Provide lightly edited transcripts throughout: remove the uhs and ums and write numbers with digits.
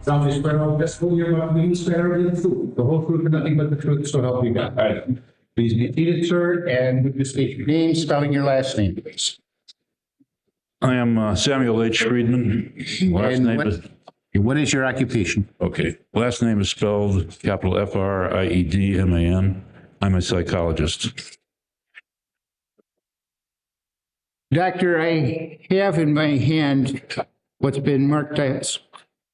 solemnly swear all testimony you're about to swear in the truth, the whole truth and nothing but the truth, so help you God. All right. Please be seated, sir, and just state your name, spelling your last name, please. I am Samuel H. Friedman. What is your occupation? Okay. Last name is spelled capital F-R-I-E-D-M-A-N. I'm a psychologist. Doctor, I have in my hand what's been marked as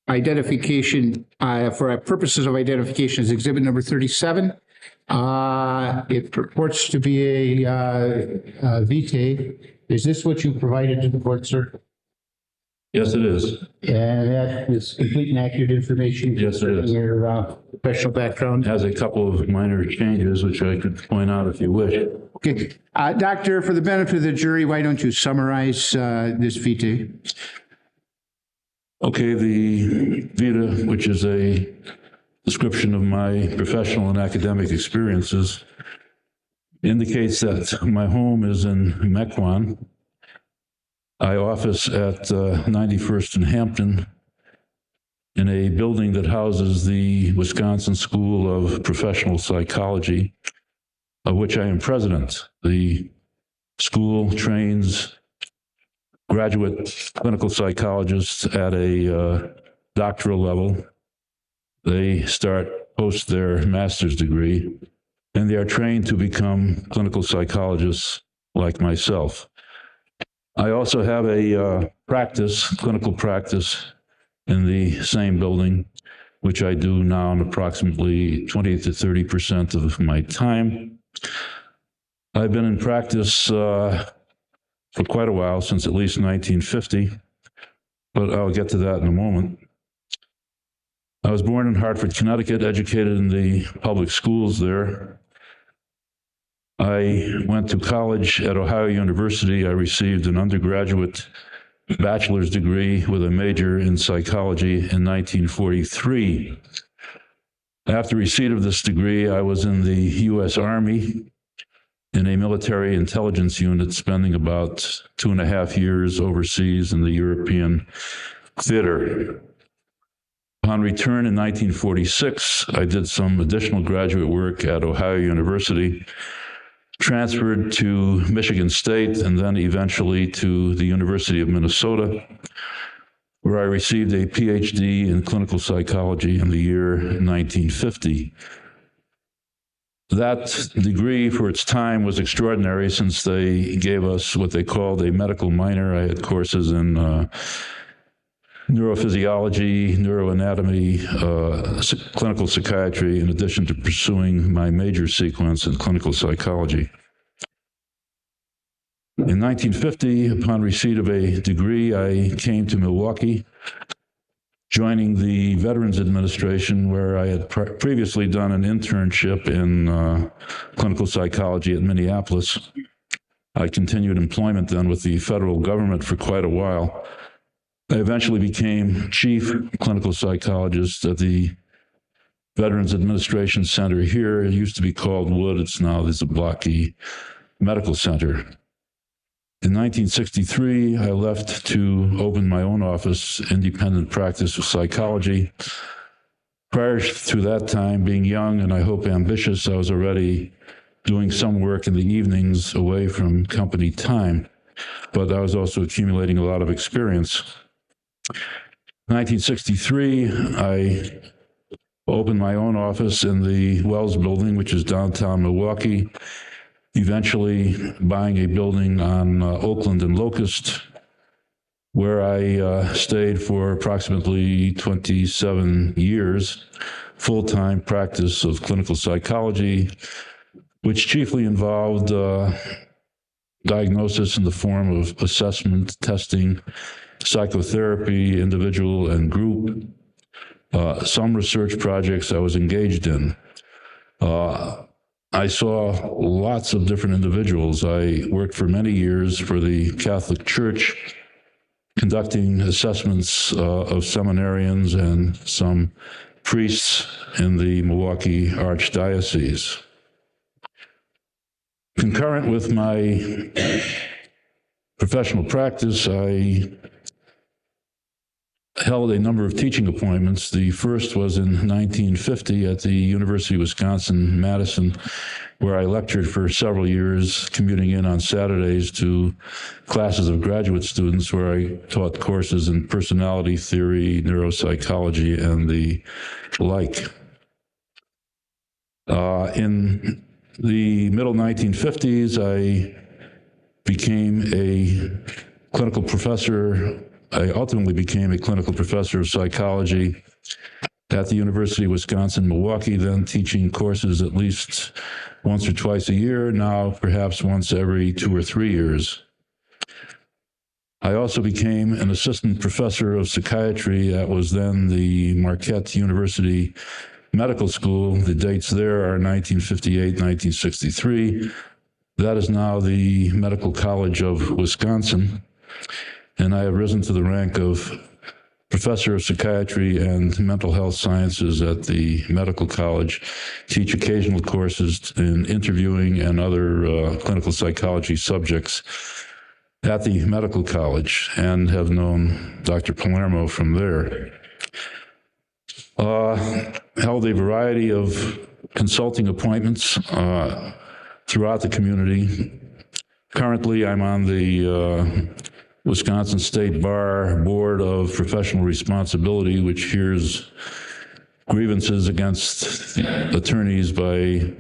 identification, for our purposes of identification, is exhibit number 37. It purports to be a vitae. Is this what you provided to the court, sir? Yes, it is. And that is complete and accurate information. Yes, it is. Your professional background. It has a couple of minor changes, which I could point out if you wish. Okay. Doctor, for the benefit of the jury, why don't you summarize this vitae? Okay, the Vita, which is a description of my professional and academic experiences, indicates that my home is in Mequon. I office at 91st and Hampton in a building that houses the Wisconsin School of Professional Psychology, of which I am president. The school trains graduate clinical psychologists at a doctoral level. They post their master's degree, and they are trained to become clinical psychologists like myself. I also have a clinical practice in the same building, which I do now in approximately 20 to 30% of my time. I've been in practice for quite a while, since at least 1950, but I'll get to that in a moment. I was born in Hartford, Connecticut, educated in the public schools there. I went to college at Ohio University. I received an undergraduate bachelor's degree with a major in psychology in 1943. After receipt of this degree, I was in the U.S. Army in a military intelligence unit, spending about 2.5 years overseas in the European theater. Upon return in 1946, I did some additional graduate work at Ohio University, transferred to Michigan State, and then eventually to the University of Minnesota, where I received a PhD in clinical psychology in the year 1950. That degree, for its time, was extraordinary, since they gave us what they called a medical minor. I had courses in neurophysiology, neuroanatomy, clinical psychiatry, in addition to pursuing my major sequence in clinical psychology. In 1950, upon receipt of a degree, I came to Milwaukee, joining the Veterans Administration, where I had previously done an internship in clinical psychology at Minneapolis. I continued employment then with the federal government for quite a while. I eventually became chief clinical psychologist at the Veterans Administration Center here. It used to be called Wood. It's now the Zablocki Medical Center. In 1963, I left to open my own office, independent practice of psychology. Prior to that time, being young and I hope ambitious, I was already doing some work in the evenings away from company time, but I was also accumulating a lot of experience. In 1963, I opened my own office in the Wells Building, which is downtown Milwaukee, eventually buying a building on Oakland and Locust, where I stayed for approximately 27 years, full-time practice of clinical psychology, which chiefly involved diagnosis in the form of assessment, testing, psychotherapy, individual and group, some research projects I was engaged in. I saw lots of different individuals. I worked for many years for the Catholic Church, conducting assessments of seminarians and some priests in the Milwaukee Archdiocese. Concurrent with my professional practice, I held a number of teaching appointments. The first was in 1950 at the University of Wisconsin-Madison, where I lectured for several years, commuting in on Saturdays to classes of graduate students where I taught courses in personality theory, neuropsychology, and the like. In the middle 1950s, I became a clinical professor. I ultimately became a clinical professor of psychology at the University of Wisconsin-Milwaukee, then teaching courses at least once or twice a year, now perhaps once every 2 or 3 years. I also became an assistant professor of psychiatry. That was then the Marquette University Medical School. The dates there are 1958, 1963. That is now the Medical College of Wisconsin. And I have risen to the rank of professor of psychiatry and mental health sciences at the medical college, teach occasional courses in interviewing and other clinical psychology subjects at the medical college, and have known Dr. Palermo from there. Held a variety of consulting appointments throughout the community. Currently, I'm on the Wisconsin State Bar Board of Professional Responsibility, which hears grievances against attorneys by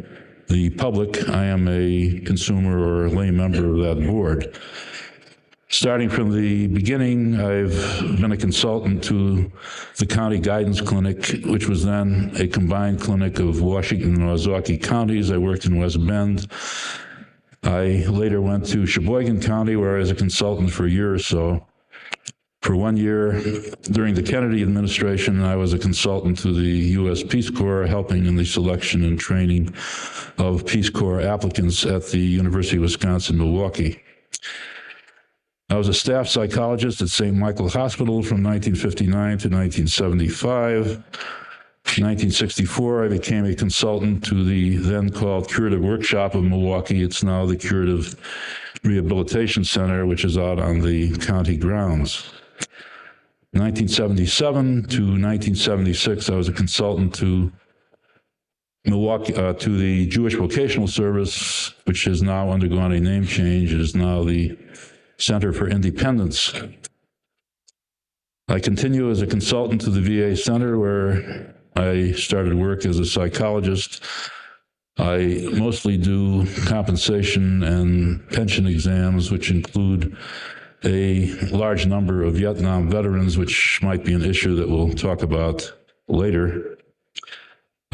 the public. I am a consumer or lay member of that board. Starting from the beginning, I've been a consultant to the County Guidance Clinic, which was then a combined clinic of Washington and Milwaukee counties. I worked in West Bend. I later went to Sheboygan County, where I was a consultant for a year or so. For 1 year, during the Kennedy administration, I was a consultant to the U.S. Peace Corps, helping in the selection and training of Peace Corps applicants at the University of Wisconsin-Milwaukee. I was a staff psychologist at St. Michael Hospital from 1959 to 1975. In 1964, I became a consultant to the then called Curative Workshop of Milwaukee. It's now the Curative Rehabilitation Center, which is out on the county grounds. 1977 to 1976, I was a consultant to Milwaukee, to the Jewish Vocational Service, which has now undergone a name change. It is now the Center for Independence. I continue as a consultant to the VA Center, where I started work as a psychologist. I mostly do compensation and pension exams, which include a large number of Vietnam veterans, which might be an issue that we'll talk about later.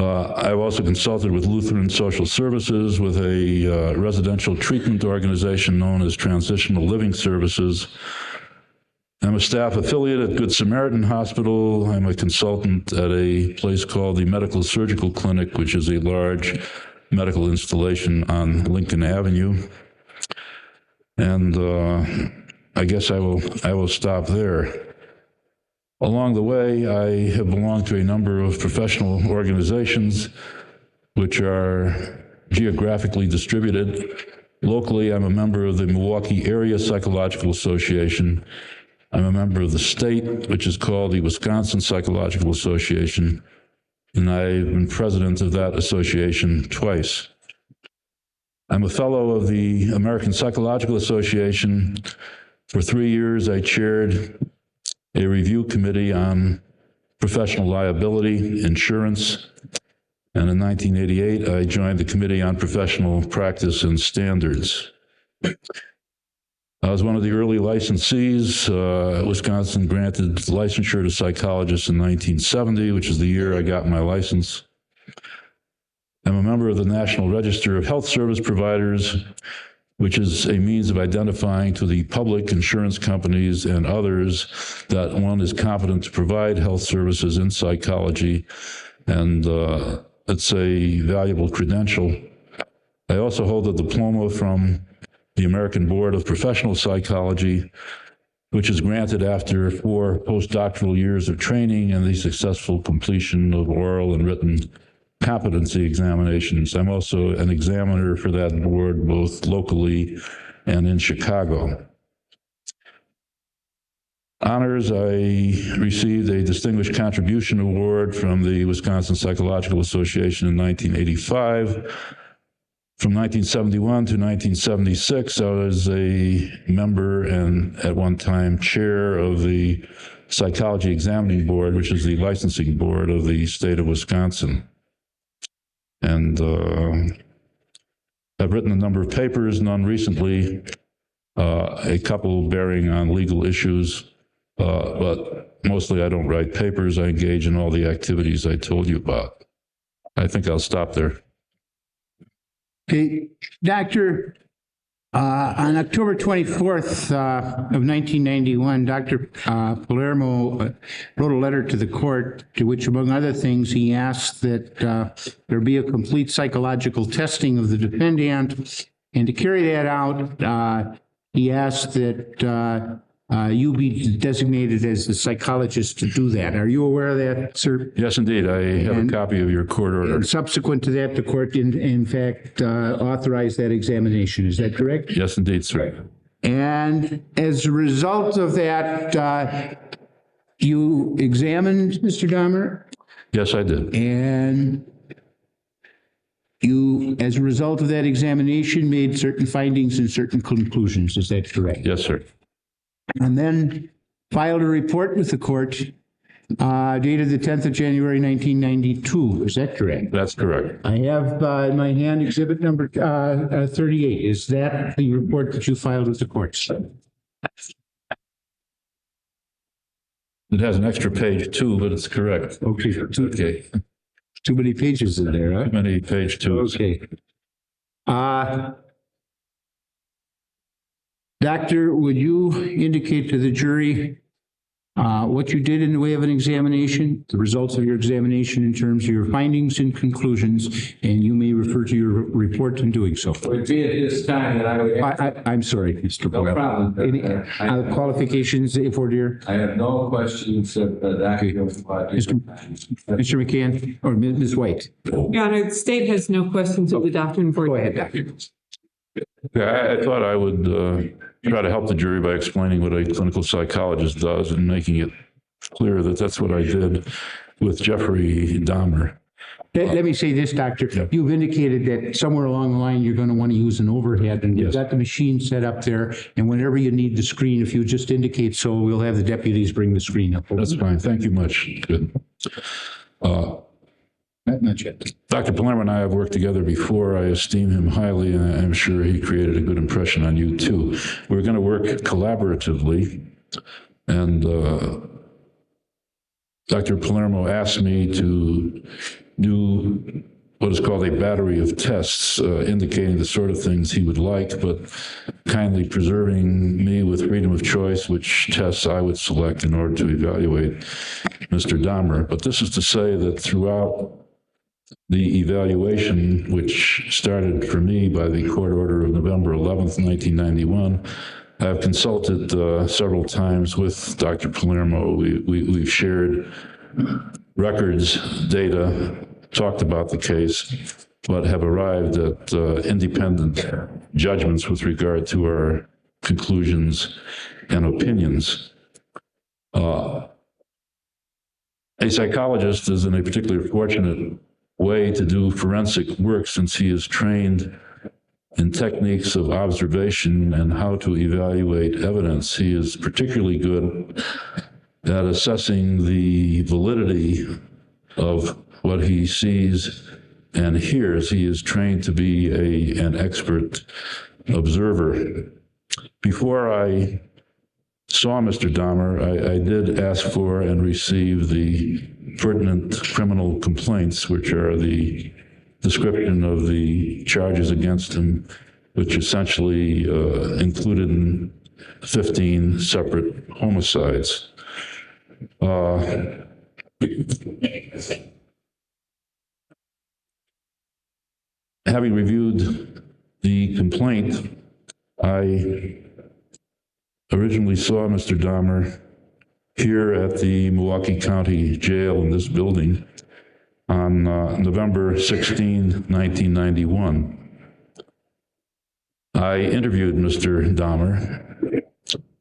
I've also consulted with Lutheran Social Services, with a residential treatment organization known as Transitional Living Services. I'm a staff affiliate at Good Samaritan Hospital. I'm a consultant at a place called the Medical Surgical Clinic, which is a large medical installation on Lincoln Avenue. And I guess I will stop there. Along the way, I have belonged to a number of professional organizations which are geographically distributed. Locally, I'm a member of the Milwaukee Area Psychological Association. I'm a member of the state, which is called the Wisconsin Psychological Association, and I've been president of that association twice. I'm a fellow of the American Psychological Association. For 3 years, I chaired a review committee on professional liability insurance, and in 1988, I joined the Committee on Professional Practice and Standards. I was one of the early licensees. Wisconsin granted licensure to psychologists in 1970, which is the year I got my license. I'm a member of the National Register of Health Service Providers, which is a means of identifying to the public, insurance companies, and others that one is competent to provide health services in psychology, and it's a valuable credential. I also hold a diploma from the American Board of Professional Psychology, which is granted after 4 postdoctoral years of training and the successful completion of oral and written competency examinations. I'm also an examiner for that board, both locally and in Chicago. Honors, I received a Distinguished Contribution Award from the Wisconsin Psychological Association in 1985. From 1971 to 1976, I was a member and at one time chair of the Psychology Examining Board, which is the licensing board of the state of Wisconsin. And I've written a number of papers, none recently, a couple bearing on legal issues, but mostly I don't write papers. I engage in all the activities I told you about. I think I'll stop there. Okay, Doctor, on October 24th of 1991, Dr. Palermo wrote a letter to the court to which, among other things, he asked that there be a complete psychological testing of the defendant. And to carry that out, he asked that you be designated as the psychologist to do that. Are you aware of that, sir? Yes, indeed. I have a copy of your court order. And subsequent to that, the court, in fact, authorized that examination. Is that correct? Yes, indeed, sir. And as a result of that, you examined Mr. Dahmer? Yes, I did. And you, as a result of that examination, made certain findings and certain conclusions. Is that correct? Yes, sir. And then filed a report with the court dated the 10th of January, 1992. Is that correct? That's correct. I have in my hand exhibit number 38. Is that the report that you filed with the courts? It has an extra page too, but it's correct. Okay. Okay. Too many pages in there, huh? Too many page twos. Okay. Doctor, would you indicate to the jury what you did in the way of an examination, the results of your examination in terms of your findings and conclusions, and you may refer to your report in doing so. It would be at this time that I would. I'm sorry, Mr. No Boyle. problem. Any qualifications for dear? I have no questions of that. Mr. McCann or Ms. White? Your Honor, the state has no questions of the doctrine for. Go ahead, Doctor. Yeah, I thought I would try to help the jury by explaining what a clinical psychologist does and making it clear that that's what I did with Jeffrey Dahmer. Let me say this, Doctor. Yeah. You've indicated that somewhere along the line you're going to want to use an overhead, and you've Yes. got the machine set up there. And whenever you need the screen, if you just indicate so, we'll have the deputies bring the screen up. That's fine. Thank you much. Good. Not yet. Dr. Palermo and I have worked together before. I esteem him highly, and I'm sure he created a good impression on you too. We're going to work collaboratively, and Dr. Palermo asked me to do what is called a battery of tests, indicating the sort of things he would like, but kindly preserving me with freedom of choice, which tests I would select in order to evaluate Mr. Dahmer. But this is to say that throughout the evaluation, which started for me by the court order of November 11th, 1991, I've consulted several times with Dr. Palermo. We've shared records, data, talked about the case, but have arrived at independent judgments with regard to our conclusions and opinions. A psychologist is in a particularly fortunate way to do forensic work since he is trained in techniques of observation and how to evaluate evidence. He is particularly good at assessing the validity of what he sees and hears. He is trained to be an expert observer. Before I saw Mr. Dahmer, I did ask for and receive the pertinent criminal complaints, which are the description of the charges against him, which essentially included in 15 separate homicides. Having reviewed the complaint, I originally saw Mr. Dahmer here at the Milwaukee County Jail in this building on November 16, 1991. I interviewed Mr. Dahmer,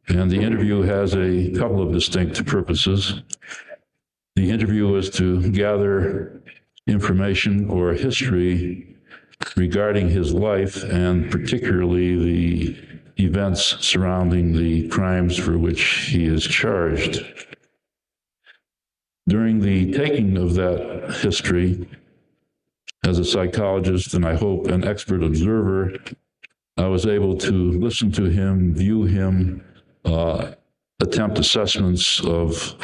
And the interview has a couple of distinct purposes. The interview is to gather information or history regarding his life, and particularly the events surrounding the crimes for which he is charged. During the taking of that history, as a psychologist and I hope an expert observer, I was able to listen to him, view him, attempt assessments of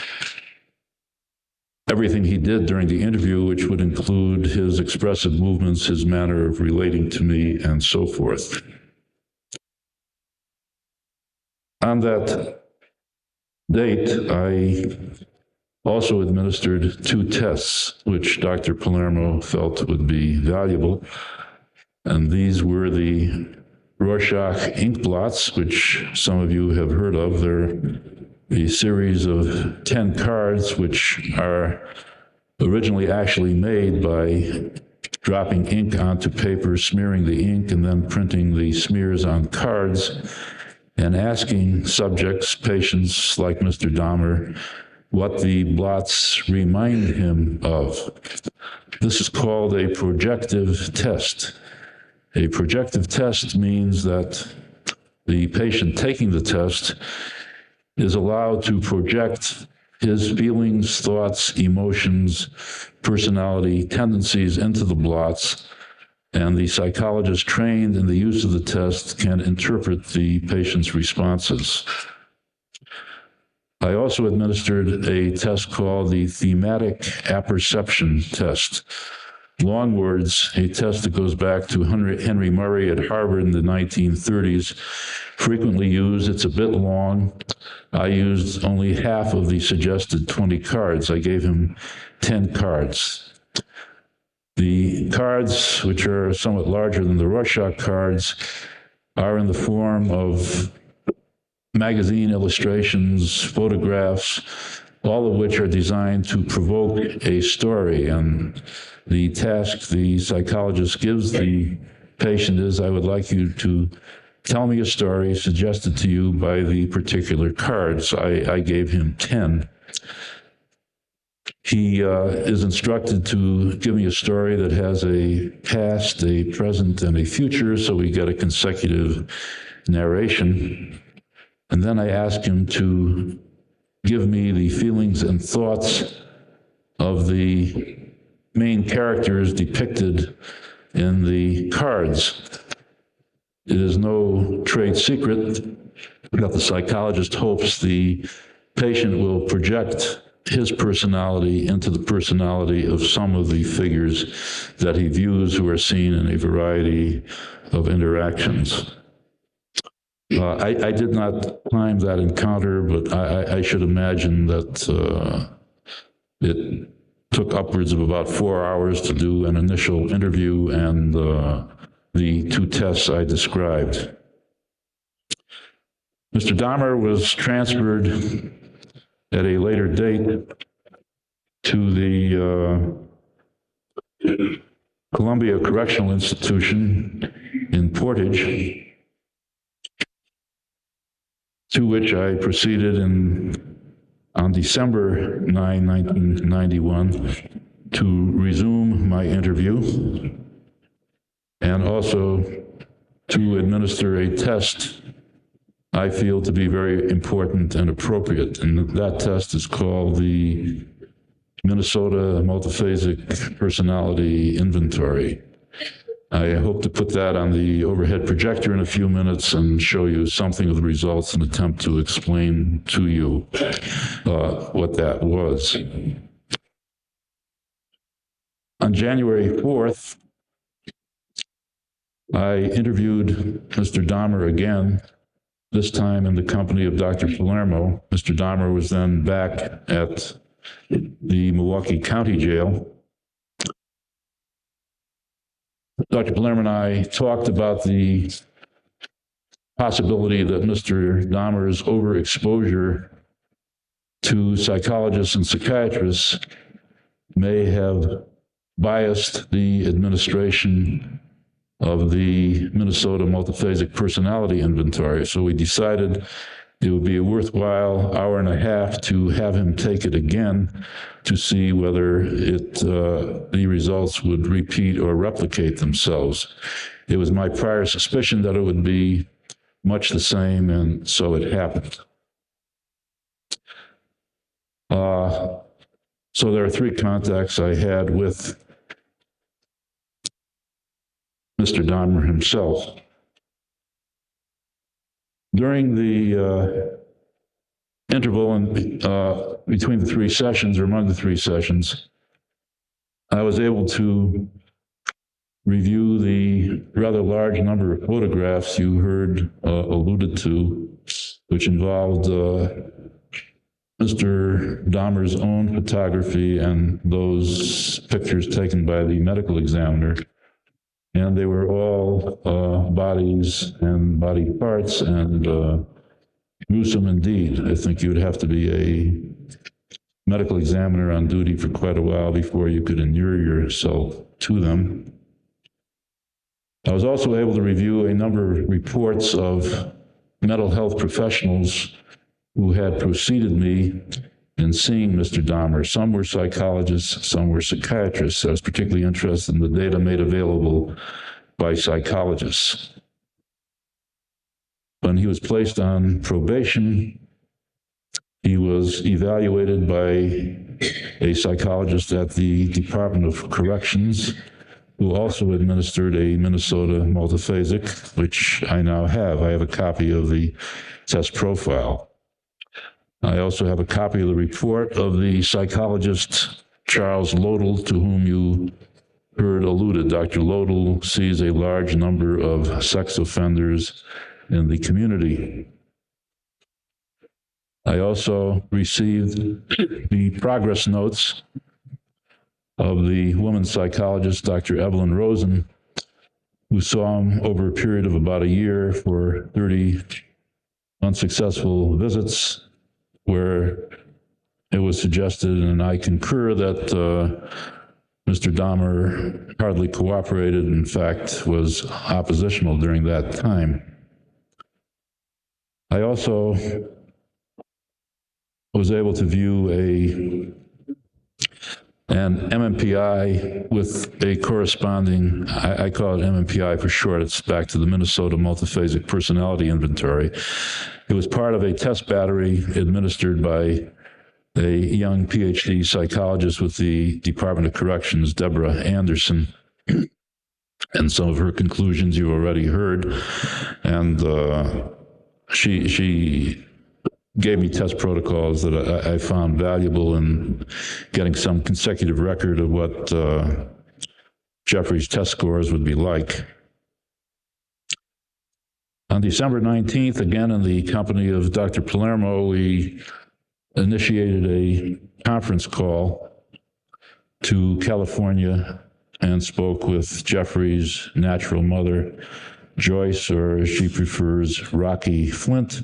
everything he did during the interview, which would include his expressive movements, his manner of relating to me, and so forth. On that date, I also administered 2 tests, which Dr. Palermo felt would be valuable. And these were the Rorschach ink blots, which some of you have heard of. They're a series of 10 cards, which are originally actually made by dropping ink onto paper, smearing the ink, and then printing the smears on cards, and asking subjects, patients like Mr. Dahmer, what the blots remind him of. This is called a projective test. A projective test means that the patient taking the test is allowed to project his feelings, thoughts, emotions, personality, tendencies into the blots, and the psychologist trained in the use of the test can interpret the patient's responses. I also administered a test called the thematic apperception test. Long words, a test that goes back to Henry Murray at Harvard in the 1930s, frequently used. It's a bit long. I used only half of the suggested 20 cards. I gave him 10 cards. The cards, which are somewhat larger than the Rorschach cards, are in the form of magazine illustrations, photographs, all of which are designed to provoke a story. And the task the psychologist gives the patient is, I would like you to tell me a story suggested to you by the particular cards. I gave him 10. He is instructed to give me a story that has a past, a present, and a future, so we get a consecutive narration. And then I ask him to give me the feelings and thoughts of the main characters depicted in the cards. It is no trade secret that the psychologist hopes the patient will project his personality into the personality of some of the figures that he views, who are seen in a variety of interactions. I did not time that encounter, but I should imagine that it took upwards of about 4 hours to do an initial interview and the 2 tests I described. Mr. Dahmer was transferred at a later date to the Columbia Correctional Institution in Portage, to which I proceeded on December 9, 1991, to resume my interview and also to administer a test I feel to be very important and appropriate. And that test is called the Minnesota Multiphasic Personality Inventory. I hope to put that on the overhead projector in a few minutes and show you something of the results and attempt to explain to you what that was. On January 4th, I interviewed Mr. Dahmer again, this time in the company of Dr. Palermo. Mr. Dahmer was then back at the Milwaukee County Jail. Dr. Palermo and I talked about the possibility that Mr. Dahmer's overexposure to psychologists and psychiatrists may have biased the administration of the Minnesota Multiphasic Personality Inventory. So we decided it would be a worthwhile hour and a half to have him take it again to see whether the results would repeat or replicate themselves. It was my prior suspicion that it would be much the same, and so it happened. So there are 3 contacts I had with Mr. Dahmer himself. During the interval between the 3 sessions, or among the 3 sessions, I was able to review the rather large number of photographs you heard alluded to, which involved Mr. Dahmer's own photography and those pictures taken by the medical examiner. And they were all bodies and body parts, and gruesome indeed. I think you would have to be a medical examiner on duty for quite a while before you could inure yourself to them. I was also able to review a number of reports of mental health professionals who had preceded me in seeing Mr. Dahmer. Some were psychologists, some were psychiatrists. I was particularly interested in the data made available by psychologists. When he was placed on probation, he was evaluated by a psychologist at the Department of Corrections, who also administered a Minnesota multiphasic, which I now have. I have a copy of the test profile. I also have a copy of the report of the psychologist Charles Lodell, to whom you heard alluded. Dr. Lodell sees a large number of sex offenders in the community. I also received the progress notes of the woman psychologist, Dr. Evelyn Rosen, who saw him over a period of about a year for 30 unsuccessful visits, where it was suggested, and I concur, that Mr. Dahmer hardly cooperated, in fact, was oppositional during that time. I also was able to view an MMPI with a corresponding, I call it MMPI for short, it's back to the Minnesota Multiphasic Personality Inventory. It was part of a test battery administered by a young PhD psychologist with the Department of Corrections, Deborah Anderson, and some of her conclusions you've already heard. And she gave me test protocols that I found valuable in getting some consecutive record of what Jeffrey's test scores would be like. On December 19th, again in the company of Dr. Palermo, we initiated a conference call to California and spoke with Jeffrey's natural mother, Joyce, or as she prefers, Rocky Flint.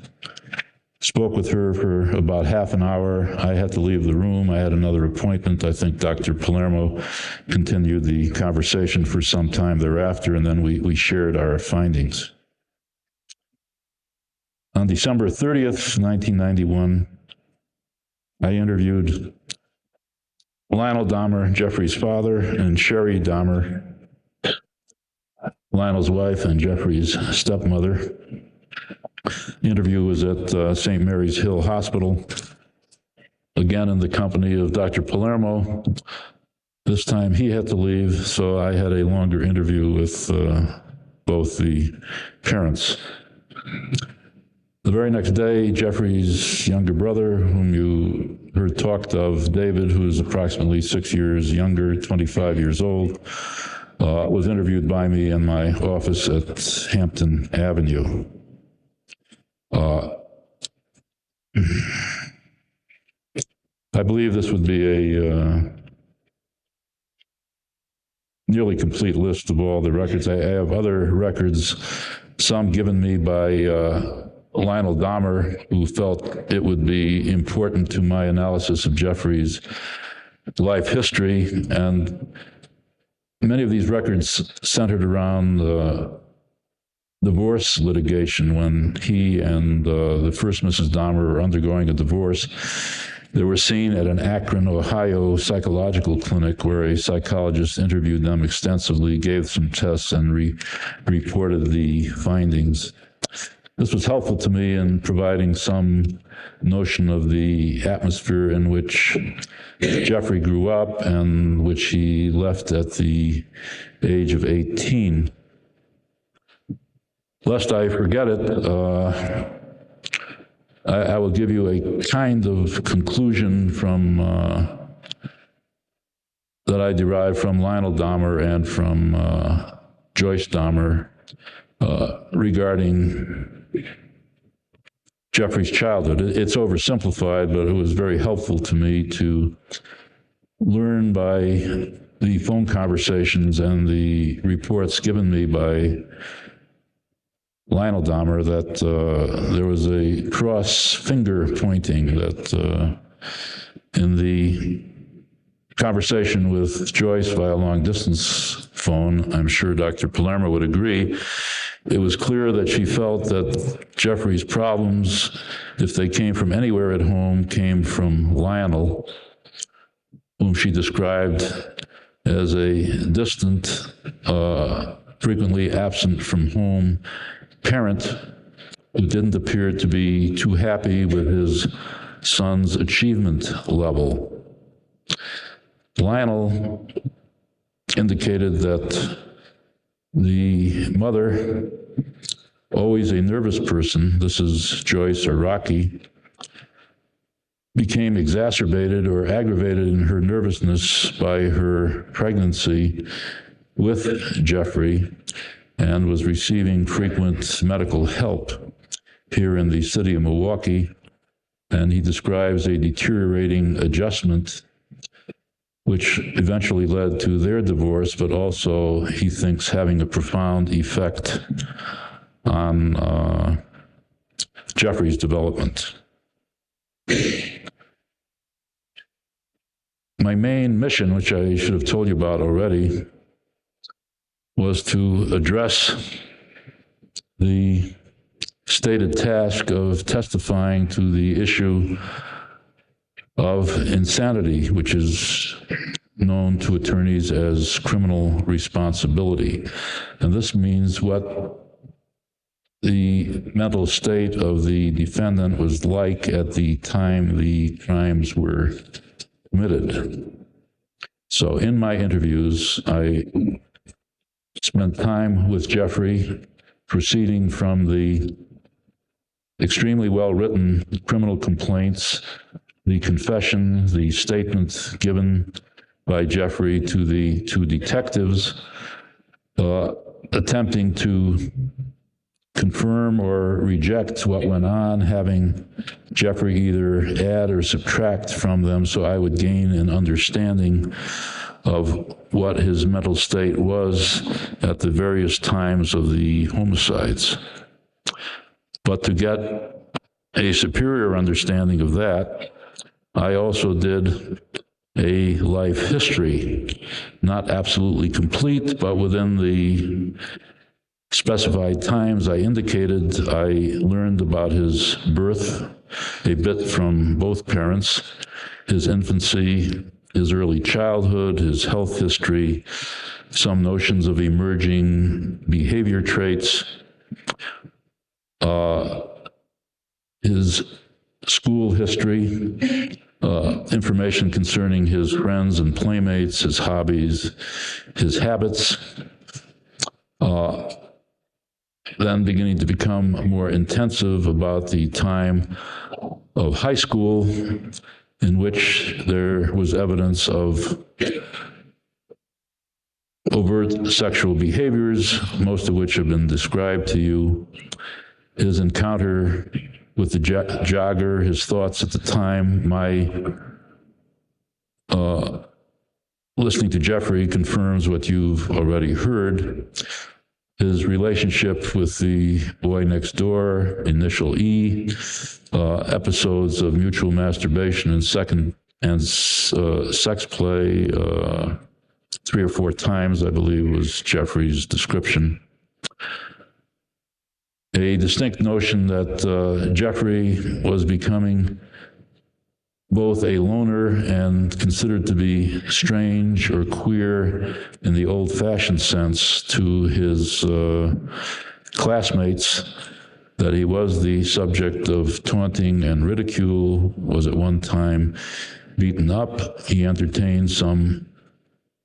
Spoke with her for about half an hour. I had to leave the room. I had another appointment. I think Dr. Palermo continued the conversation for some time thereafter, and then we shared our findings. On December 30th, 1991, I interviewed Lionel Dahmer, Jeffrey's father, and Sherry Dahmer, Lionel's wife and Jeffrey's stepmother. The interview was at St. Mary's Hill Hospital, again in the company of Dr. Palermo. This time he had to leave, so I had a longer interview with both the parents. The very next day, Jeffrey's younger brother, whom you heard talked of, David, who is approximately 6 years younger, 25 years old, was interviewed by me in my office at Hampton Avenue. I believe this would be a nearly complete list of all the records. I have other records, some given me by Lionel Dahmer, who felt it would be important to my analysis of Jeffrey's life history, and many of these records centered around divorce litigation when he and the first Mrs. Dahmer were undergoing a divorce. They were seen at an Akron, Ohio psychological clinic where a psychologist interviewed them extensively, gave some tests, and reported the findings. This was helpful to me in providing some notion of the atmosphere in which Jeffrey grew up and which he left at the age of 18. Lest I forget it, I will give you a kind of conclusion from that I derived from Lionel Dahmer and from Joyce Dahmer regarding Jeffrey's childhood. It's oversimplified, but it was very helpful to me to learn by the phone conversations and the reports given me by Lionel Dahmer that there was a cross finger pointing that in the conversation with Joyce via long distance phone, I'm sure Dr. Palermo would agree, it was clear that she felt that Jeffrey's problems, if they came from anywhere at home, came from Lionel, whom she described as a distant, frequently absent from home parent who didn't appear to be too happy with his son's achievement level. Lionel indicated that the mother, always a nervous person, this is Joyce or Rocky, became exacerbated or aggravated in her nervousness by her pregnancy with Jeffrey and was receiving frequent medical help here in the city of Milwaukee. And he describes a deteriorating adjustment which eventually led to their divorce, but also, he thinks, having a profound effect on Jeffrey's development. My main mission, which I should have told you about already, was to address the stated task of testifying to the issue of insanity, which is known to attorneys as criminal responsibility. And this means what the mental state of the defendant was like at the time the crimes were committed. So in my interviews, I spent time with Jeffrey, proceeding from the extremely well-written criminal complaints, the confession, the statement given by Jeffrey to the two detectives, attempting to confirm or reject what went on, having Jeffrey either add or subtract from them so I would gain an understanding of what his mental state was at the various times of the homicides. But to get a superior understanding of that, I also did a life history, not absolutely complete, but within the specified times I indicated. I learned about his birth, a bit from both parents, his infancy, his early childhood, his health history, some notions of emerging behavior traits, his school history, information concerning his friends and playmates, his hobbies, his habits, then beginning to become more intensive about the time of high school, in which there was evidence of overt sexual behaviors, most of which have been described to you, his encounter with the jogger, his thoughts at the time. My listening to Jeffrey confirms what you've already heard. His relationship with the boy next door, initial E, episodes of mutual masturbation and sex play, 3 or 4 times, I believe, was Jeffrey's description. a distinct notion that Jeffrey was becoming both a loner and considered to be strange or queer in the old-fashioned sense to his classmates, that he was the subject of taunting and ridicule, was at one time beaten up. He entertained some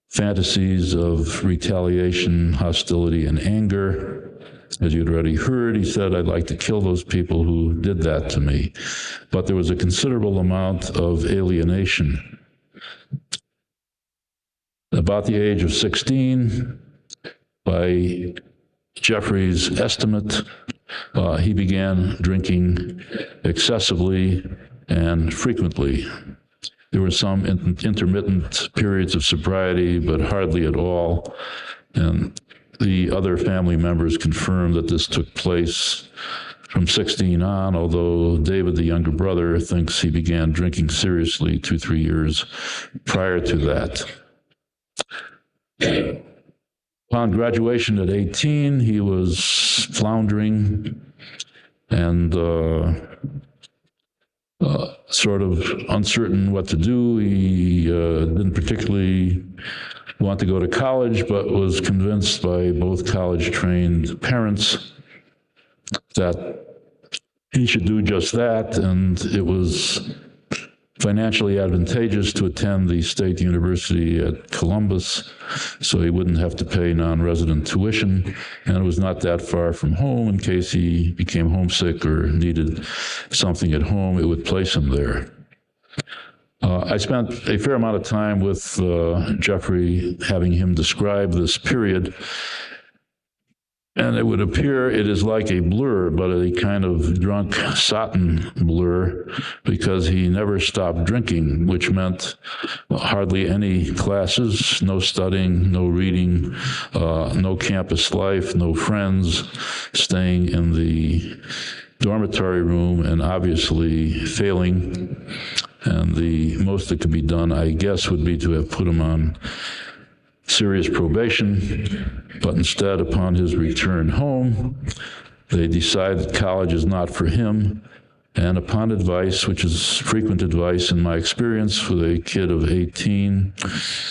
fantasies of retaliation, hostility, and anger. As you'd already heard, he said, "I'd like to kill those people who did that to me." But there was a considerable amount of alienation. About the age of 16, by Jeffrey's estimate, he began drinking excessively and frequently. There were some intermittent periods of sobriety, but hardly at all. And the other family members confirmed that this took place from 16 on, although David, the younger brother, thinks he began drinking seriously 2-3 years prior to that. Upon graduation at 18, he was floundering and sort of uncertain what to do. He didn't particularly want to go to college, but was convinced by both college-trained parents that he should do just that, and it was financially advantageous to attend the State University at Columbus, so he wouldn't have to pay non-resident tuition, and it was not that far from home. In case he became homesick or needed something at home, it would place him there. I spent a fair amount of time with Jeffrey, having him describe this period, and it would appear it is like a blur, but a kind of drunk Satan blur, because he never stopped drinking, which meant hardly any classes, no studying, no reading, no campus life, no friends, staying in the dormitory room and obviously failing. And the most that could be done, I guess, would be to have put him on serious probation, but instead, upon his return home, they decide that college is not for him, and upon advice, which is frequent advice in my experience with a kid of 18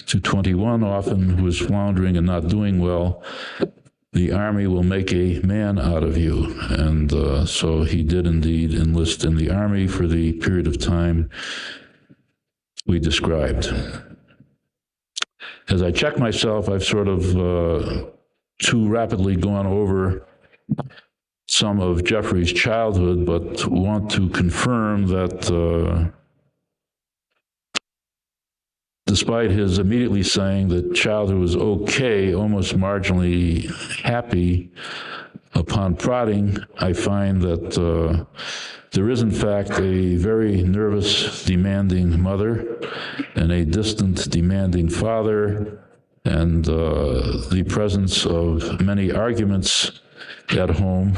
to 21 often, who is floundering and not doing well, the Army will make a man out of you. And so he did indeed enlist in the Army for the period of time we described. As I check myself, I've sort of too rapidly gone over some of Jeffrey's childhood, but want to confirm that despite his immediately saying that childhood was okay, almost marginally happy, upon prodding, I find that there is, in fact, a very nervous, demanding mother and a distant, demanding father, and the presence of many arguments at home,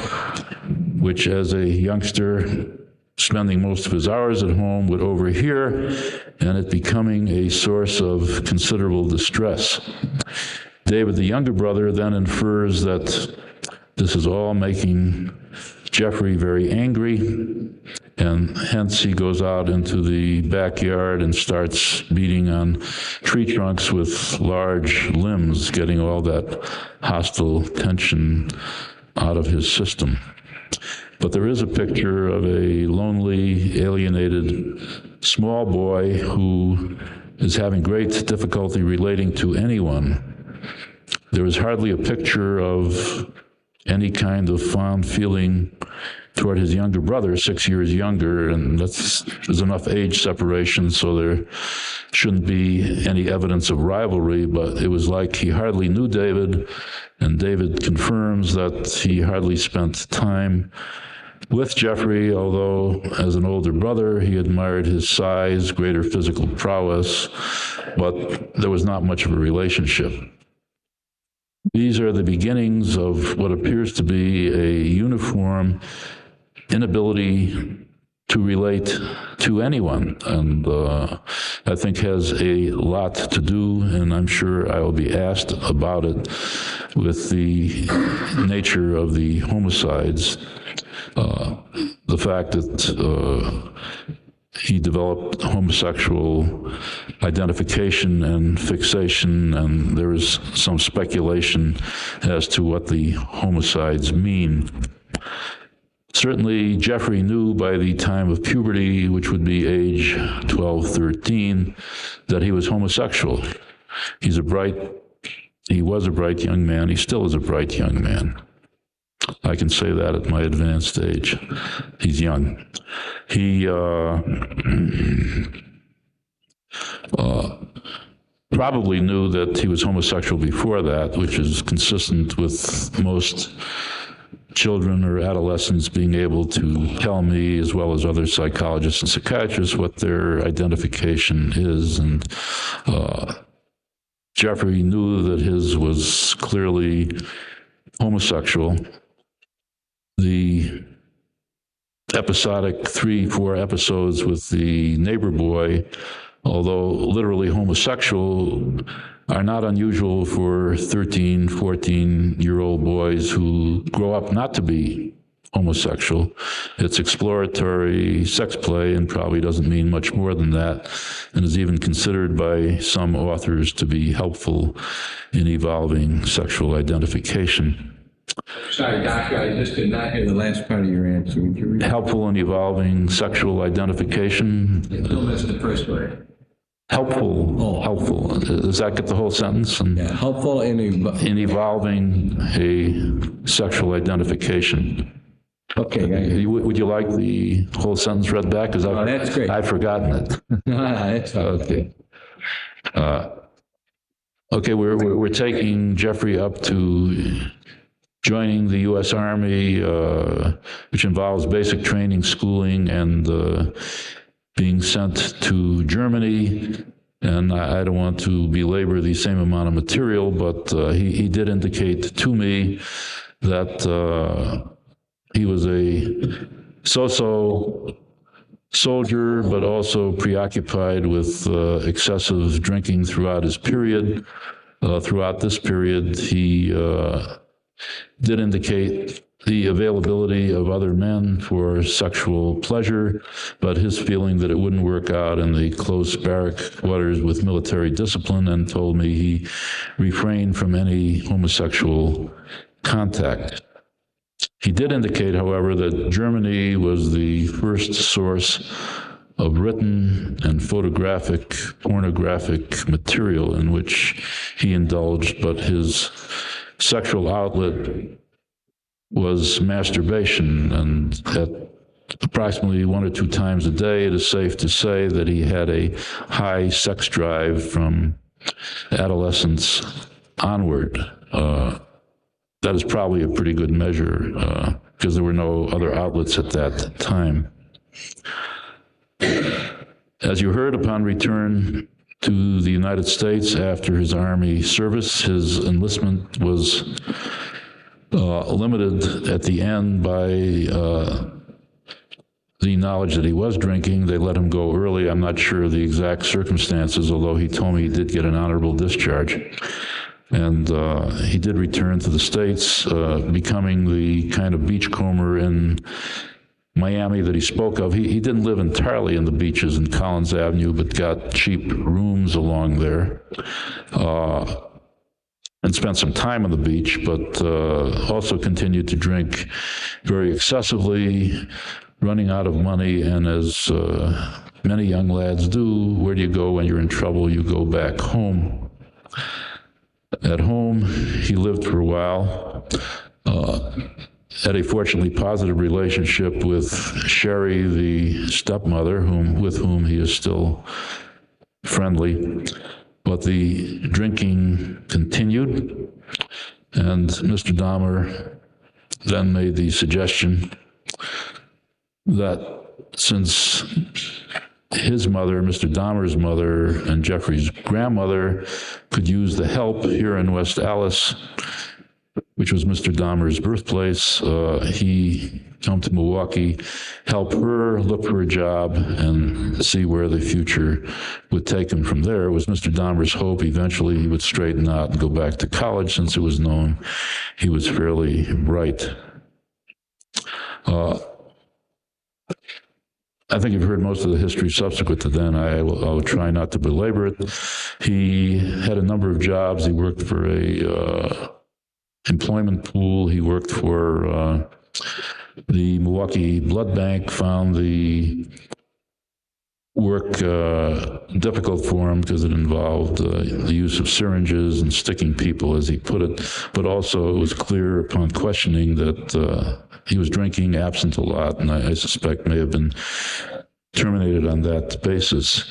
which as a youngster spending most of his hours at home would overhear, and it becoming a source of considerable distress. David, the younger brother, then infers that this is all making Jeffrey very angry, and hence he goes out into the backyard and starts beating on tree trunks with large limbs, getting all that hostile tension out of his system. But there is a picture of a lonely, alienated small boy who is having great difficulty relating to anyone. There is hardly a picture of any kind of fond feeling toward his younger brother, 6 years younger, and there's enough age separation, so there shouldn't be any evidence of rivalry, but it was like he hardly knew David, and David confirms that he hardly spent time with Jeffrey, although as an older brother, he admired his size, greater physical prowess, but there was not much of a relationship. These are the beginnings of what appears to be a uniform inability to relate to anyone, and I think has a lot to do, and I'm sure I will be asked about it, with the nature of the homicides the fact that he developed homosexual identification and fixation, and there is some speculation as to what the homicides mean. Certainly, Jeffrey knew by the time of puberty, which would be age 12, 13, that he was homosexual. He was a bright young man. He still is a bright young man. I can say that at my advanced age. He's young. He probably knew that he was homosexual before that, which is consistent with most children or adolescents being able to tell me, as well as other psychologists and psychiatrists, what their identification is. And Jeffrey knew that his was clearly homosexual. The episodic 3-4 episodes with the neighbor boy, although literally homosexual, are not unusual for 13, 14-year-old boys who grow up not to be homosexual. It's exploratory sex play and probably doesn't mean much more than that, and is even considered by some authors to be helpful in evolving sexual identification. Sorry, Doctor, I just did not hear the last part of your answer. Would you repeat? Helpful in evolving sexual identification. Don't miss the first word. Helpful. Helpful. Does that get the whole sentence? And Yeah, helpful in in evolving a sexual identification. Okay. Would you like the whole sentence read back? Because that's great. I've forgotten it. No, that's fine. Okay. Okay, we're taking Jeffrey up to joining the U.S. Army, which involves basic training, schooling, and being sent to Germany. And I don't want to belabor the same amount of material, but he did indicate to me that he was a so-so soldier, but also preoccupied with excessive drinking throughout his period. Throughout this period, he did indicate the availability of other men for sexual pleasure, but his feeling that it wouldn't work out in the close barrack quarters with military discipline, and told me he refrained from any homosexual contact. He did indicate, however, that Germany was the first source of written and photographic pornographic material in which he indulged, but his sexual outlet was masturbation, and at approximately 1 or 2 times a day, it is safe to say that he had a high sex drive from adolescence onward. That is probably a pretty good measure because there were no other outlets at that time. As you heard, upon return to the United States after his Army service, his enlistment was limited at the end by the knowledge that he was drinking. They let him go early. I'm not sure of the exact circumstances, although he told me he did get an honorable discharge. And he did return to the States, becoming the kind of beachcomber in Miami that he spoke of. He didn't live entirely in the beaches in Collins Avenue, but got cheap rooms along there. And spent some time on the beach, but also continued to drink very excessively, running out of money. And as many young lads do, where do you go when you're in trouble? You go back home. At home, he lived for a while, had a fortunately positive relationship with Sherry, the stepmother, with whom he is still friendly. But the drinking continued, and Mr. Dahmer then made the suggestion that since his mother, Mr. Dahmer's mother, and Jeffrey's grandmother could use the help here in West Allis, which was Mr. Dahmer's birthplace, he come to Milwaukee, help her look for a job, and see where the future would take him from there. It was Mr. Dahmer's hope eventually he would straighten out and go back to college, since it was known he was fairly bright. I think you've heard most of the history subsequent to then. I'll try not to belabor it. He had a number of jobs. He worked for a employment pool. He worked for the Milwaukee Blood Bank, found the work difficult for him because it involved the use of syringes and sticking people, as he put it. But also it was clear upon questioning that he was drinking absent a lot, and I suspect may have been terminated on that basis.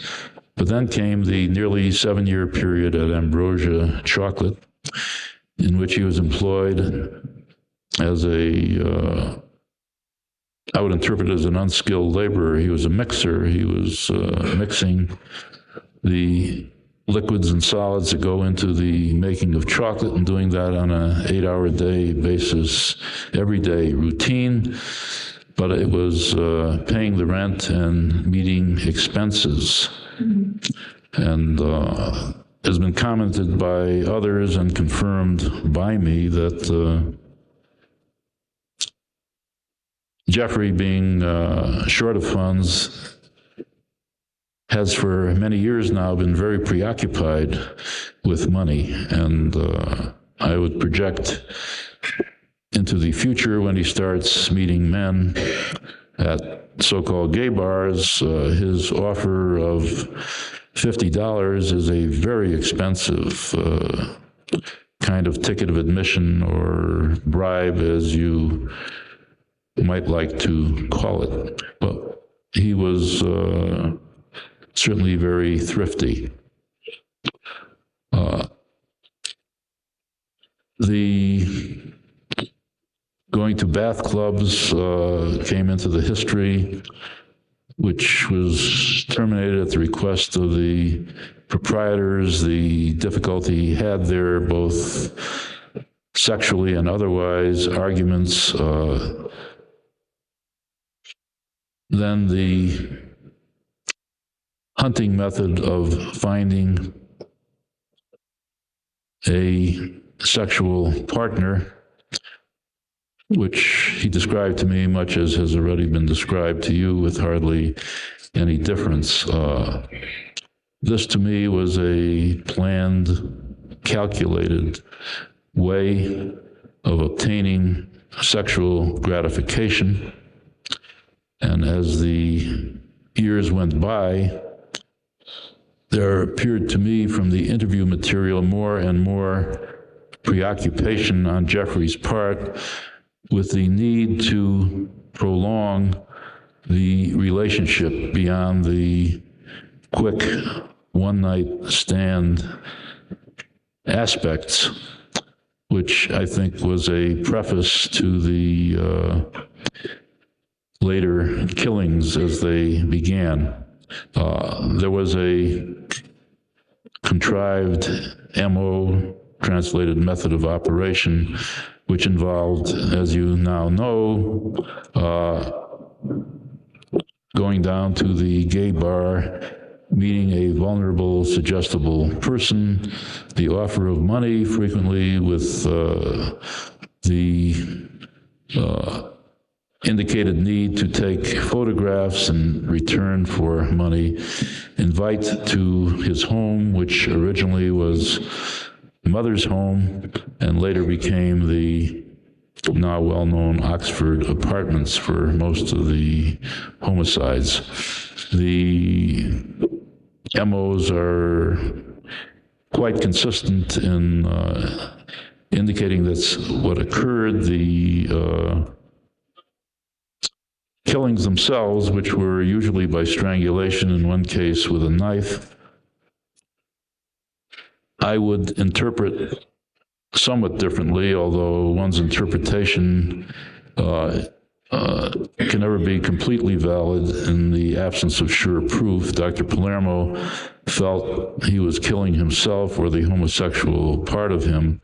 But then came the nearly 7-year period at Ambrosia Chocolate, in which he was employed as I would interpret it as an unskilled laborer. He was a mixer. He was mixing the liquids and solids that go into the making of chocolate, and doing that on an 8-hour-a-day basis, every day, routine. But it was paying the rent and meeting expenses. And has been commented by others and confirmed by me that Jeffrey, being short of funds, has for many years now been very preoccupied with money. And I would project into the future, when he starts meeting men at so-called gay bars, his offer of $50 is a very expensive kind of ticket of admission, or bribe, as you might like to call it. But he was certainly very thrifty. The going to bath clubs came into the history, which was terminated at the request of the proprietors. The difficulty he had there, both sexually and otherwise, arguments. Then the hunting method of finding a sexual partner, which he described to me much as has already been described to you, with hardly any difference. This to me was a planned, calculated way of obtaining sexual gratification. And as the years went by, there appeared to me from the interview material more and more preoccupation on Jeffrey's part with the need to prolong the relationship beyond the quick one-night stand aspects, which I think was a preface to the later killings as they began. There was a contrived MO, translated method of operation, which involved, as you now know, going down to the gay bar, meeting a vulnerable, suggestible person, the offer of money, frequently with the indicated need to take photographs in return for money, invite to his home, which originally was mother's home and later became the now well-known Oxford Apartments for most of the homicides. The MOs are quite consistent in indicating that's what occurred. The killings themselves, which were usually by strangulation, in one case with a knife, I would interpret somewhat differently, although one's interpretation can never be completely valid in the absence of sure proof. Dr. Palermo felt he was killing himself or the homosexual part of him.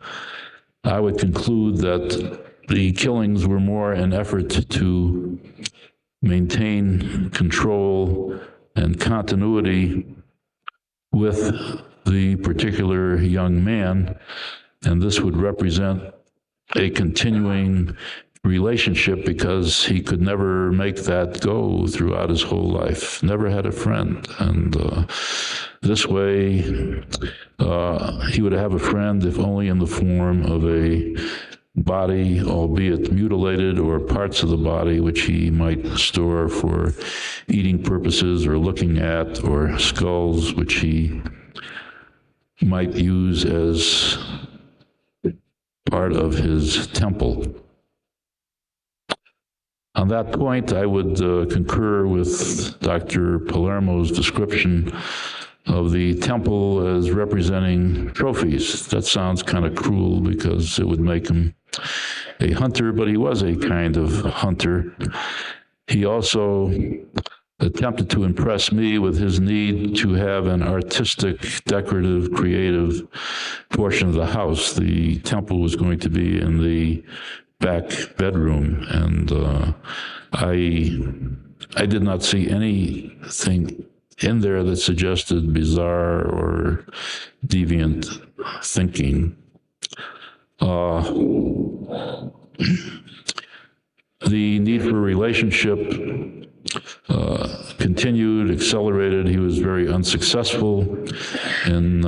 I would conclude that the killings were more an effort to maintain control and continuity with the particular young man, and this would represent a continuing relationship because he could never make that go throughout his whole life. Never had a friend. And this way, he would have a friend, if only in the form of a body, albeit mutilated, or parts of the body which he might store for eating purposes or looking at, or skulls which he might use as part of his temple. On that point, I would concur with Dr. Palermo's description of the temple as representing trophies. That sounds kind of cruel because it would make him a hunter, but he was a kind of hunter. He also attempted to impress me with his need to have an artistic, decorative, creative portion of the house. The temple was going to be in the back bedroom, and I did not see anything in there that suggested bizarre or deviant thinking. The need for a relationship continued, accelerated. He was very unsuccessful in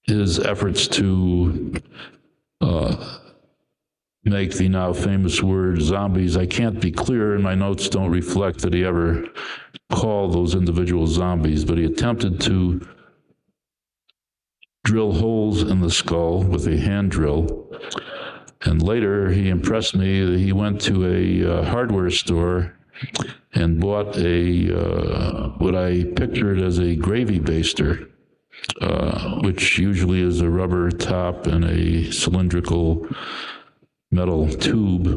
his efforts to make the now famous word zombies. I can't be clear, and my notes don't reflect that he ever called those individuals zombies, but he attempted to drill holes in the skull with a hand drill. And later, he impressed me that he went to a hardware store and bought a what I pictured as a gravy baster, which usually is a rubber top and a cylindrical metal tube,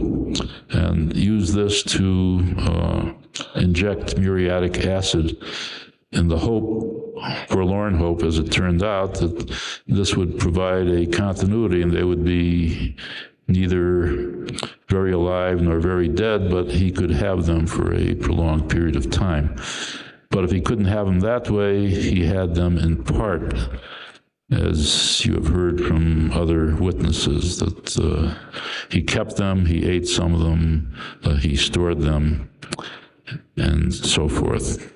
and used this to inject muriatic acid in the hope, forlorn hope as it turned out, that this would provide a continuity and they would be neither very alive nor very dead, but he could have them for a prolonged period of time. But if he couldn't have them that way, he had them in part, as you have heard from other witnesses, that he kept them, he ate some of them, he stored them, and so forth.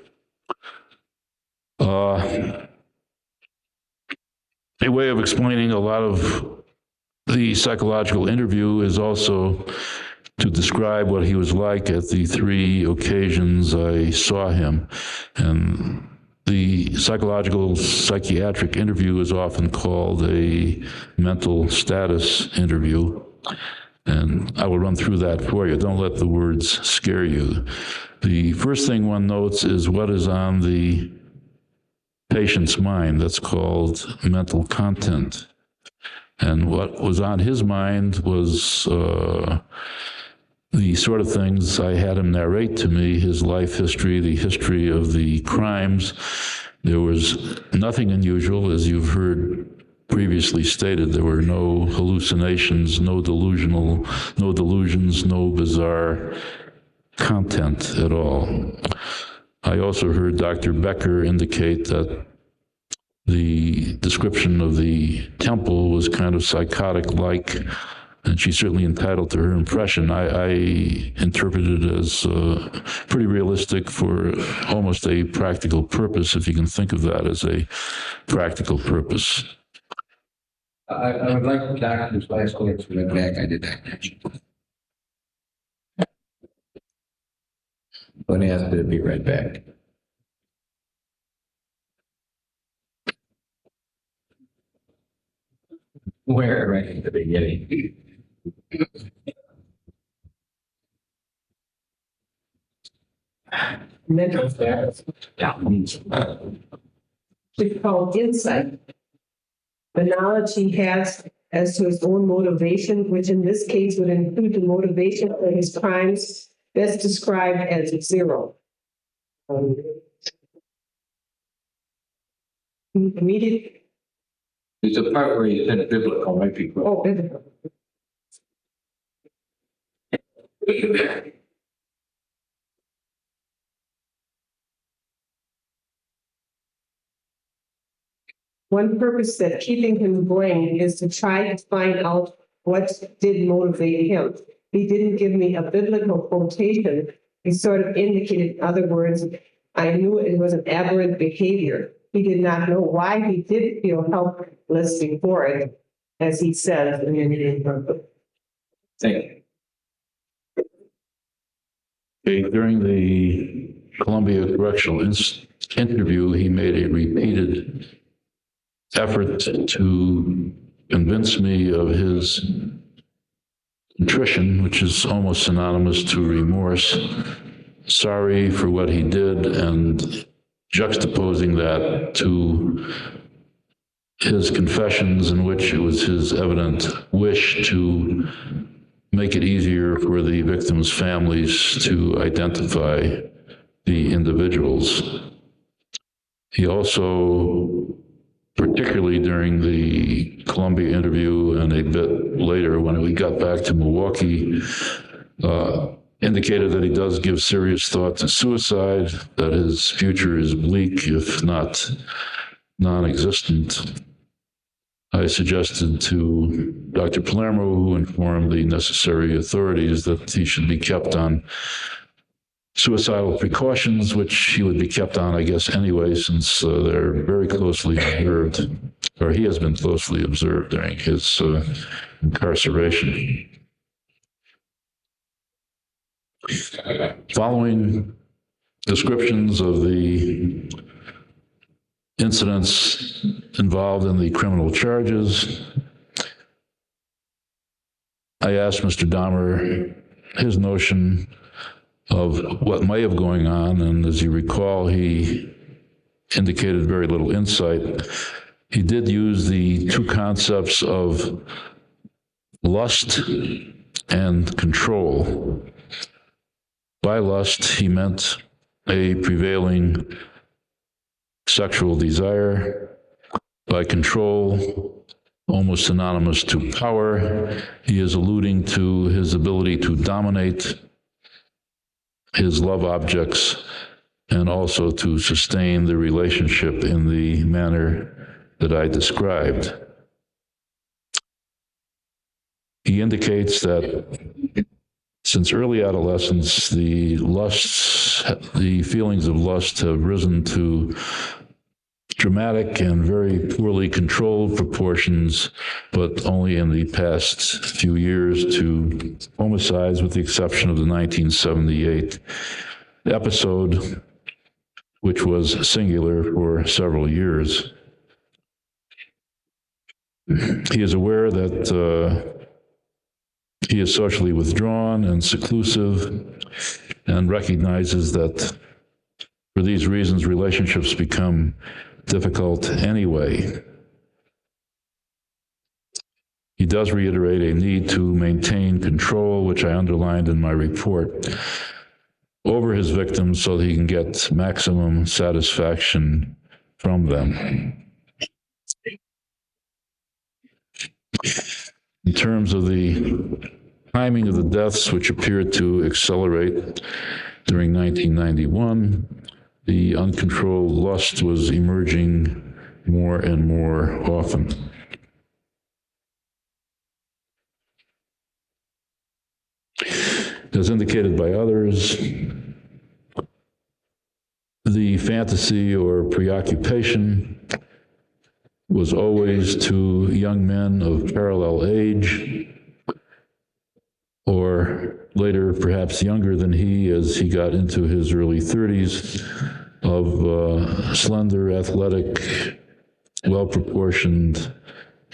A way of explaining a lot of the psychological interview is also to describe what he was like at the 3 occasions I saw him. And the psychiatric interview is often called a mental status interview. And I will run through that for you. Don't let the words scare you. The first thing one notes is what is on the patient's mind. That's called mental content. And what was on his mind was the sort of things I had him narrate to me, his life history, the history of the crimes. There was nothing unusual, as you've heard previously stated. There were no hallucinations, no delusions, no bizarre content at all. I also heard Dr. Becker indicate that the description of the temple was kind of psychotic-like, and she's certainly entitled to her impression. I interpreted it as pretty realistic for almost a practical purpose, if you can think of that as a practical purpose. I would like the doctor's last words read back. I did not catch it. When asked it to be read back. Where? Right at the beginning. Mental status. It's called insight. The knowledge he has as to his own motivation, which in this case would include the motivation for his crimes, best described as 0. Immediate. There's a part where he said biblical, right? People. Oh, biblical. One purpose that keeping him going is to try to find out what did motivate him. He didn't give me a biblical quotation. He sort of indicated, in other words, I knew it was an aberrant behavior. He did not know why he did feel helpless before it, as he says in the Thank you. During the Columbia Correctional interview, he made a repeated effort to convince me of his contrition, which is almost synonymous to remorse, sorry for what he did, and juxtaposing that to his confessions, in which it was his evident wish to make it easier for the victims' families to identify the individuals. He also, particularly during the Columbia interview and a bit later when we got back to Milwaukee, indicated that he does give serious thought to suicide, that his future is bleak, if not non-existent. I suggested to Dr. Palermo, who informed the necessary authorities, that he should be kept on suicidal precautions, which he would be kept on, I guess, anyway, since they're very closely observed, or he has been closely observed during his incarceration. Following descriptions of the incidents involved in the criminal charges, I asked Mr. Dahmer his notion of what may have going on, and as you recall, he indicated very little insight. He did use the two concepts of lust and control. By lust, he meant a prevailing sexual desire. By control, almost synonymous to power, he is alluding to his ability to dominate his love objects and also to sustain the relationship in the manner that I described. He indicates that since early adolescence, the feelings of lust have risen to dramatic and very poorly controlled proportions, but only in the past few years to homicides, with the exception of the 1978 episode, which was singular for several years. He is aware that he is socially withdrawn and seclusive, and recognizes that for these reasons, relationships become difficult anyway. He does reiterate a need to maintain control, which I underlined in my report, over his victims so that he can get maximum satisfaction from them. In terms of the timing of the deaths, which appeared to accelerate during 1991, the uncontrolled lust was emerging more and more often. As indicated by others, the fantasy or preoccupation was always to young men of parallel age, or later perhaps younger than he as he got into his early 30s, of slender, athletic, well-proportioned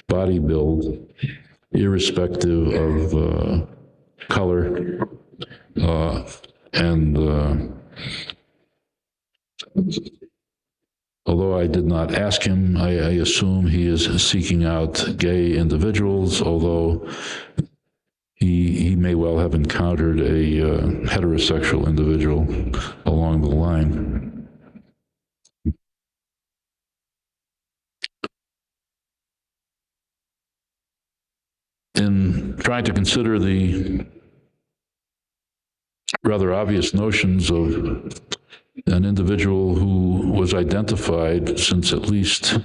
body build, irrespective of color, and although I did not ask him, I assume he is seeking out gay individuals, although he may well have encountered a heterosexual individual along the line. In trying to consider the rather obvious notions of an individual who was identified since at least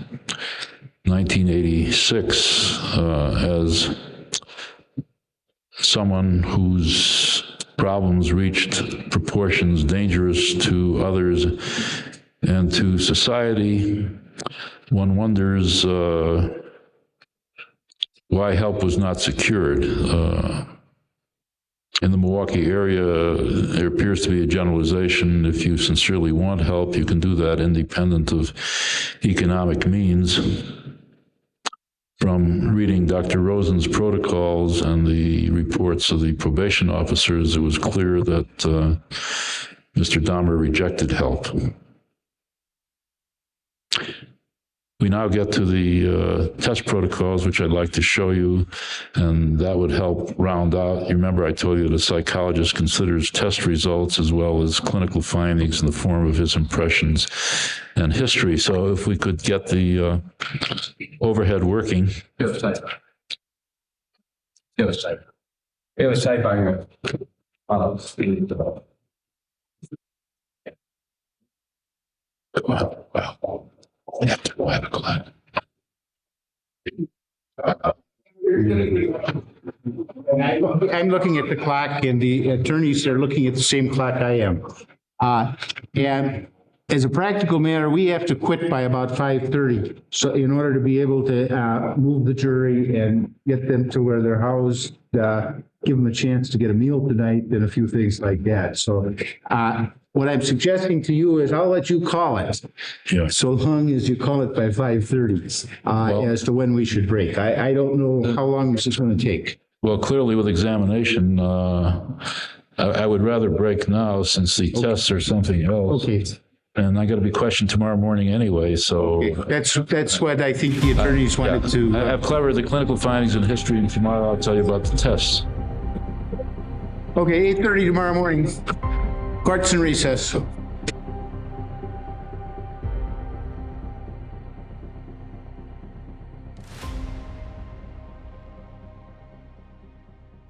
1986 as someone whose problems reached proportions dangerous to others and to society, one wonders why help was not secured. In the Milwaukee area, there appears to be a generalization. If you sincerely want help, you can do that independent of economic means. From reading Dr. Rosen's protocols and the reports of the probation officers, it was clear that Mr. Dahmer rejected help. We now get to the test protocols, which I'd like to show you, and that would help round out. You remember I told you that a psychologist considers test results as well as clinical findings in the form of his impressions and history. So if we could get the overhead working. You have a type. You have a type. You have a type on your Wow. After 5 o'clock. I'm looking at the clock, and the attorneys are looking at the same clock I am. And as a practical matter, we have to quit by about 5:30. So in order to be able to move the jury and get them to where they're housed, give them a chance to get a meal tonight and a few things like that. So what I'm suggesting to you is I'll let you call it. Yeah. So long as you call it by 5:30 as to when we should break. I don't know how long this is going to take. Well, clearly with examination, I would rather break now since the tests are something else. Okay. And I got to be questioned tomorrow morning anyway, so. That's what I think the attorneys wanted to. I've covered the clinical findings and history, and tomorrow I'll tell you about the tests. Okay, 8:30 tomorrow morning. Court's in recess.